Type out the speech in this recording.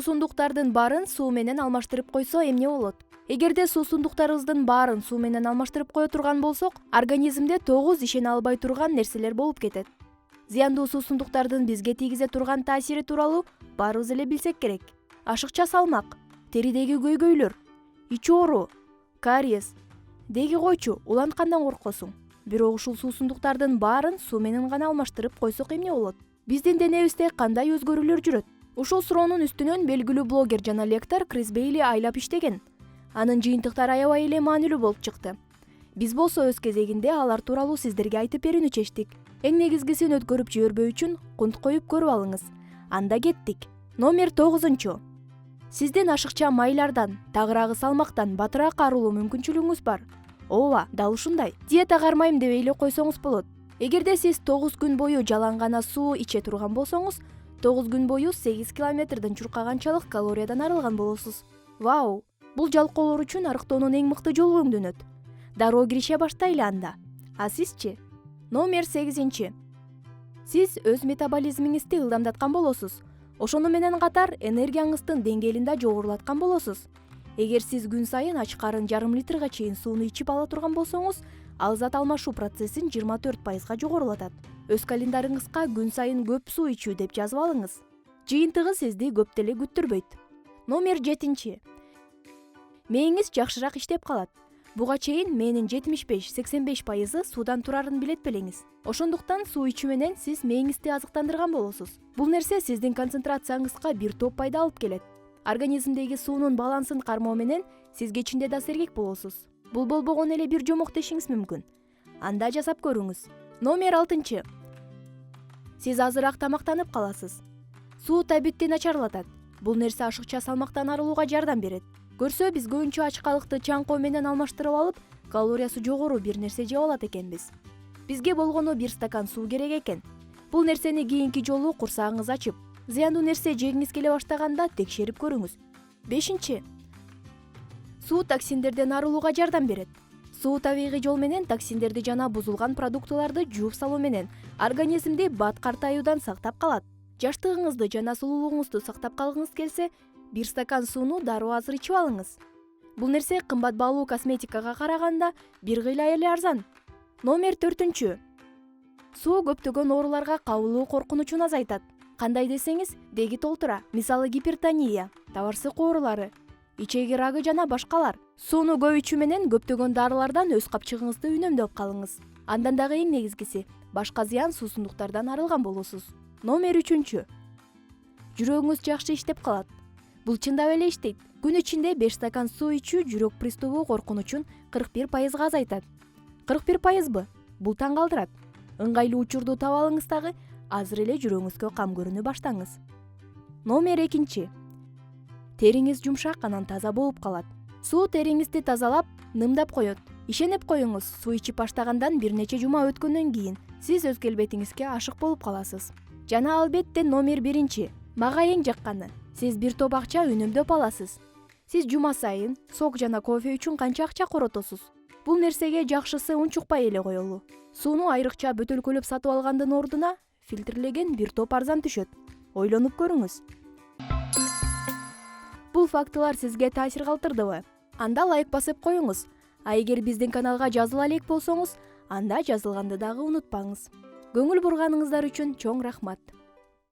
суусундуктардын баарын суу менен алмаштырып койсо эмне болот? Эгерде суусундуктарыбыздын баарын суу менен алмаштырып кое турган болсок, организмде 9 ишене албай турган нерселер болуп кетет. Зыяндуу суусундуктардын бизге тийгизе турган таасири тууралуу баарыбыз эле билсек керек. Ашыкча салмак, теридеги көйгөйлөр, ич оору, кариес, деги койчу, уланткандан коркосуң. Бирок ушул суусундуктардын баарын суу менен гана алмаштырып койсок эмне болот? Биздин денебизде кандай өзгөрүүлөр жүрөт? Ушул суроонун үстүнөн белгилүү блогер жана лектор Крис Бейли айлап иштеген. Анын жыйынтыктары аябай эле маанилүү болуп чыкты. Биз болсо өз кезегинде алар тууралуу сиздерге айтып берүүнү чечтик. Эң негизгисин өткөрүп жибербөө үчүн кунт коюп көрүп алыңыз. Анда кеттик. Номер 9. Сиздин ашыкча майлардан, тагыраагы салмактан батыраак арылуу мүмкүнчүлүгүңүз бар. Ооба, дал ушундай. Диета кармайм деп эле койсоңуз болот. Эгерде сиз 9 күн бою жалаң гана суу иче турган болсоңуз, 9 күн бою 8 километрден чуркаганчалык калориядан арылган болосуз. Вау! Бул жалкоолор үчүн арыктоонун эң мыкты жолу өңдөнөт. Дароо кирише баштайлы анда. А сизчи? Номер 8. Сиз өз метаболизмиңизди ылдамдаткан болосуз. Ошону менен катар энергияңыздын деңгээлин да жогорулаткан болосуз. Эгер сиз күн сайын ач карын жарым литрге чейин сууну ичип ала турган болсоңуз, ал зат алмашуу процессин 24% жогорулатат. Өз календарыңызга күн сайын көп суу ичүү деп жазып алыңыз. Жыйынтыгы сизди көп деле күттүрбөйт. Номер 7. Мээңиз жакшыраак иштеп калат. Буга чейин мээнин 75-85% суудан турарын билет белеңиз. Ошондуктан суу ичүү менен сиз мээңизди азыктандырган болосуз. Бул нерсе сиздин концентрацияңызга бир топ пайда алып келет. Организмдеги суунун балансын кармоо менен сиз кечинде да сергек болосуз. Бул болбогон эле бир жомок дешиңиз мүмкүн. Анда жасап көрүңүз. Номер 6. Сиз азыраак тамактанып каласыз. Суу табитти начарлатат. Бул нерсе ашыкча салмактан арылууга жардам берет. Көрсө биз көбүнчө ачкалыкты чаңкоо менен алмаштырып алып, калориясы жогору бир нерсе жеп алат экенбиз. Бизге болгону 1 стакан суу керек экен. Бул нерсени кийинки жолу курсагыңыз ачып, зыяндуу нерсе жегиңиз келе баштаганда текшерип көрүңүз. 5. Суу токсиндерден арылууга жардам берет. Суу табигый жол менен токсиндерди жана бузулган продуктыларды жууп салуу менен организмди бат картаюудан сактап калат. Жаштыгыңызды жана сулуулугуңузду сактап калгыңыз келсе, 1 стакан сууну дароо азыр ичип алыңыз. Бул нерсе кымбат баалуу косметикага караганда бир кыйла эле арзан. Номер 4. Суу көптөгөн ооруларга кабылуу коркунучун азайтат. Кандай десеңиз, деги толтура, мисалы гипертония, табарсык оорулары, ичеги рагы жана башкалар. Сууну көп ичүү менен көптөгөн дарылардан өз капчыгыңызды үнөмдөп калыңыз. Андан дагы эң негизгиси, башка зыян суусундуктардан арылган болосуз. Номер 3. Жүрөгүңүз жакшы иштеп калат. Бул чындап эле иштейт. Күн ичинде 5 стакан суу ичүү жүрөк приступу коркунучун 41% азайтат. 41%бы? Бул таң калтырат. Ыңгайлуу учурду таап алыңыз дагы, азыр эле жүрөгүңүзгө кам көрүнө баштаңыз. Номер 2. Териңиз жумшак анан таза болуп калат. Суу териңизди тазалап, нымдап коет. Ишенип коюңуз, суу ичип баштагандан бир нече жума өткөндөн кийин сиз өз келбетиңизге ашык болуп каласыз. Жана албетте номер 1. Мага эң жакканы, сиз бир топ акча үнөмдөп аласыз. Сиз жума сайын сок жана кофе үчүн канча акча коротосуз? Бул нерсеге жакшысы унчукпай эле коелу. Сууну айрыкча бөтөлкөлөп сатып алгандын ордуна фильтрлеген бир топ арзан түшөт. Ойлонуп көрүңүз. Бул фактылар сизге таасир калтырдыбы? Анда лайк басып коюңуз. А эгер биздин каналга жазыла элек болсоңуз, анда жазылганды дагы унутпаңыз. Көңүл бурганыңыздар үчүн чоң рахмат.